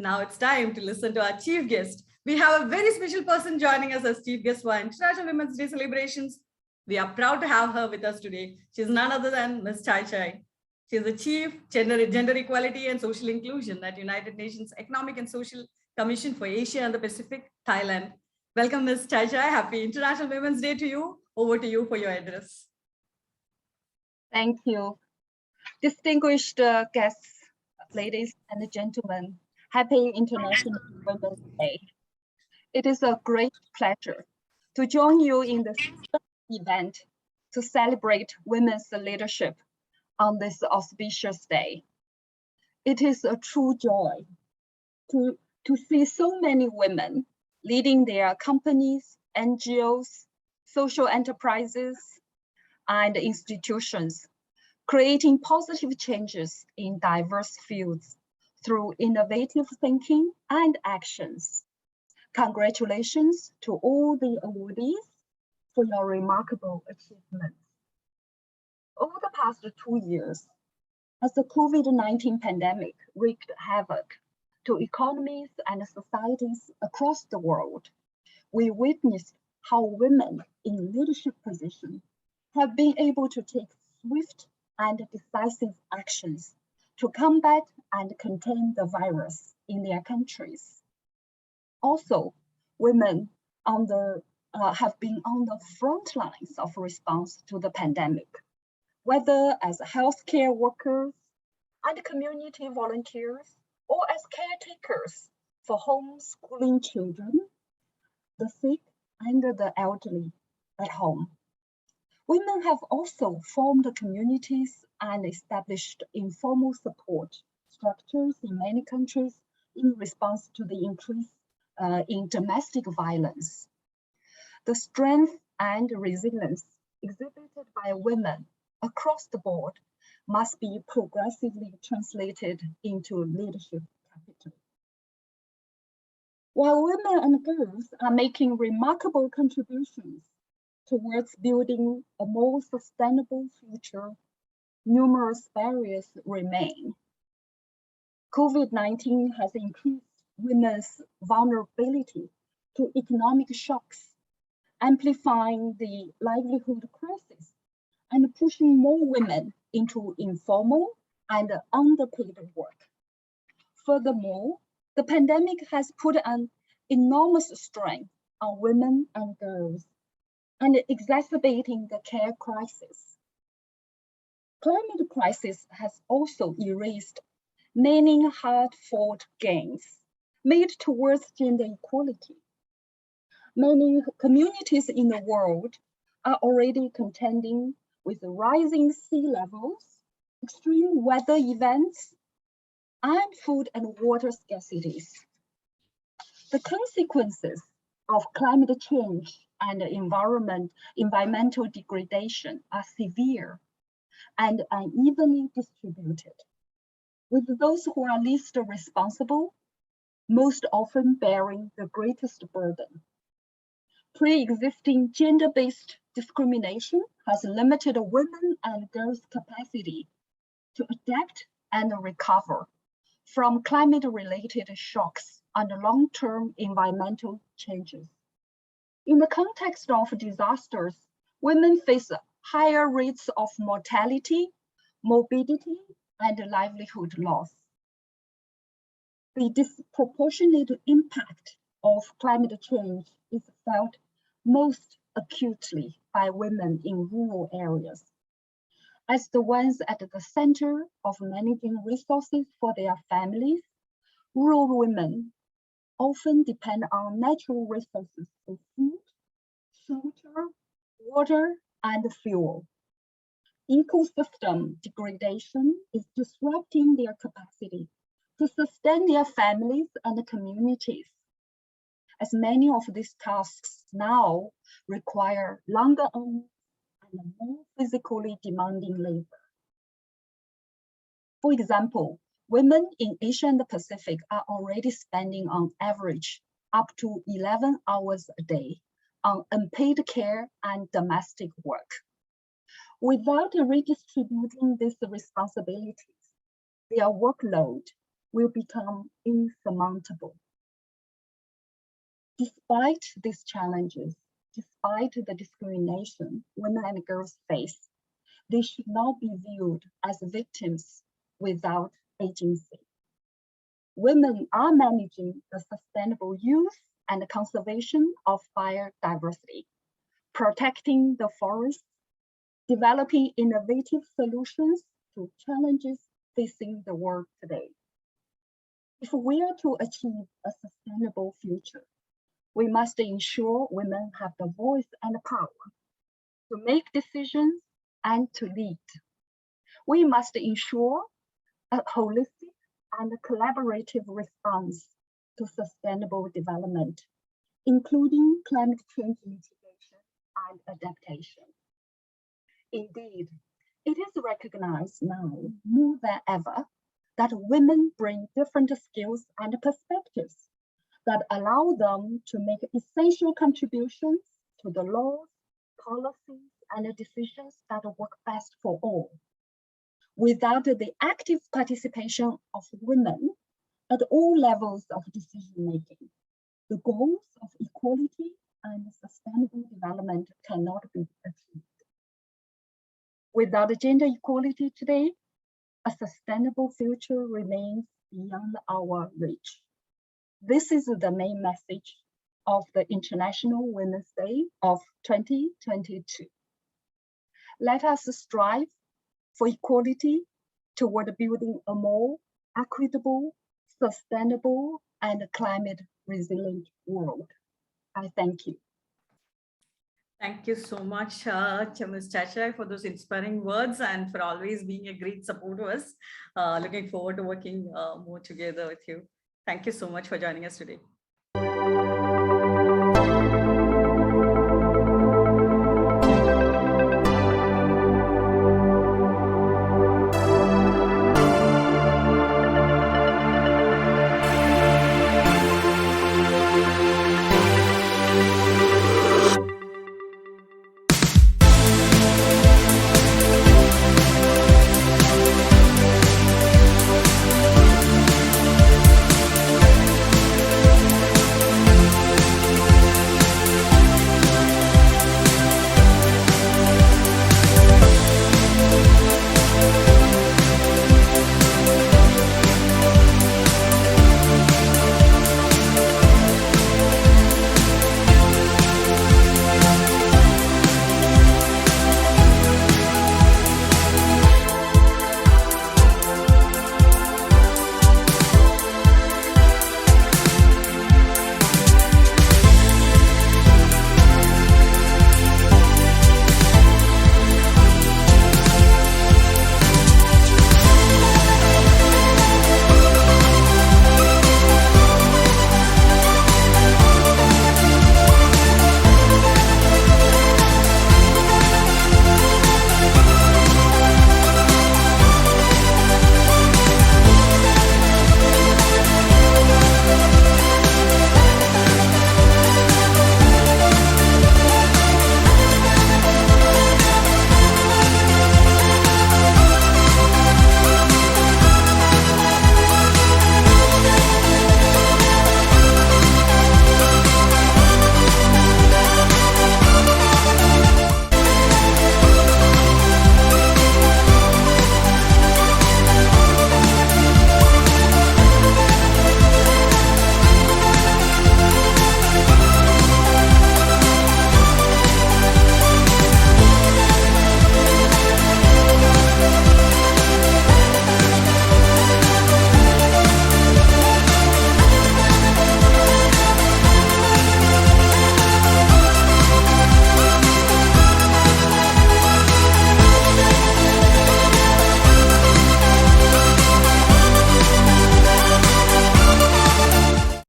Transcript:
now it's time to listen to our chief guest. We have a very special person joining us as chief guest for International Women's Day celebrations. We are proud to have her with us today. She's none other than Ms. Chai Chai. She is the Chief Gender Equality and Social Inclusion at United Nations Economic and Social Commission for Asia and the Pacific, Thailand. Welcome, Ms. Chai Chai. Happy International Women's Day to you. Over to you for your address. Thank you. Distinguished guests, ladies and gentlemen, happy International Women's Day. It is a great pleasure to join you in this event to celebrate women's leadership on this auspicious day. It is a true joy to see so many women leading their companies, NGOs, social enterprises, and institutions, creating positive changes in diverse fields through innovative thinking and actions. Congratulations to all the awardees for your remarkable achievements. Over the past 2 years, as the COVID-19 pandemic wreaked havoc to economies and societies across the world, we witnessed how women in leadership positions have been able to take swift and decisive actions to combat and contain the virus in their countries. Also, women have been on the front lines of response to the pandemic, whether as healthcare workers and community volunteers or as caretakers for homeschooling children, the sick and the elderly at home. Women have also formed communities and established informal support structures in many countries in response to the increase in domestic violence. The strength and resilience exhibited by women across the board must be progressively translated into leadership capital. While women and girls are making remarkable contributions towards building a more sustainable future, numerous barriers remain. COVID-19 has increased women's vulnerability to economic shocks, amplifying the livelihood crisis and pushing more women into informal and underpaid work. Furthermore, the pandemic has put an enormous strain on women and girls and exacerbating the care crisis. Climate crisis has also erased many hard-fought gains made towards gender equality. Many communities in the world are already contending with rising sea levels, extreme weather events, and food and water scarcities. The consequences of climate change and environmental degradation are severe and unevenly distributed, with those who are least responsible most often bearing the greatest burden. Pre-existing gender-based discrimination has limited women and girls' capacity to adapt and recover from climate-related shocks and long-term environmental changes. In the context of disasters, women face higher rates of mortality, morbidity, and livelihood loss. The disproportionate impact of climate change is felt most acutely by women in rural areas. As the ones at the center of managing resources for their families, rural women often depend on natural resources for food, shelter, water, and fuel. Ecosystem degradation is disrupting their capacity to sustain their families and communities, as many of these tasks now require longer hours and more physically demanding labor. For example, women in Asia and the Pacific are already spending on average up to 11 hours a day on unpaid care and domestic work. Without redistributing these responsibilities, their workload will become insurmountable. Despite these challenges, despite the discrimination women and girls face, they should not be viewed as victims without agency. Women are managing the sustainable use and conservation of biodiversity, protecting the forests, developing innovative solutions to challenges facing the world today. If we are to achieve a sustainable future, we must ensure women have the voice and the power to make decisions and to lead. We must ensure a holistic and collaborative response to sustainable development, including climate change mitigation and adaptation. Indeed, it is recognized now more than ever that women bring different skills and perspectives that allow them to make essential contributions to the laws, policies, and decisions that work best for all. Without the active participation of women at all levels of decision-making, the goals of equality and sustainable development cannot be achieved. Without gender equality today, a sustainable future remains beyond our reach. This is the main message of the International Women's Day of 2022. Let us strive for equality toward building a more equitable, sustainable, and climate resilient world. I thank you. Thank you so much, Ms. Chachai, for those inspiring words and for always being a great support to us. Looking forward to working more together with you. Thank you so much for joining us today.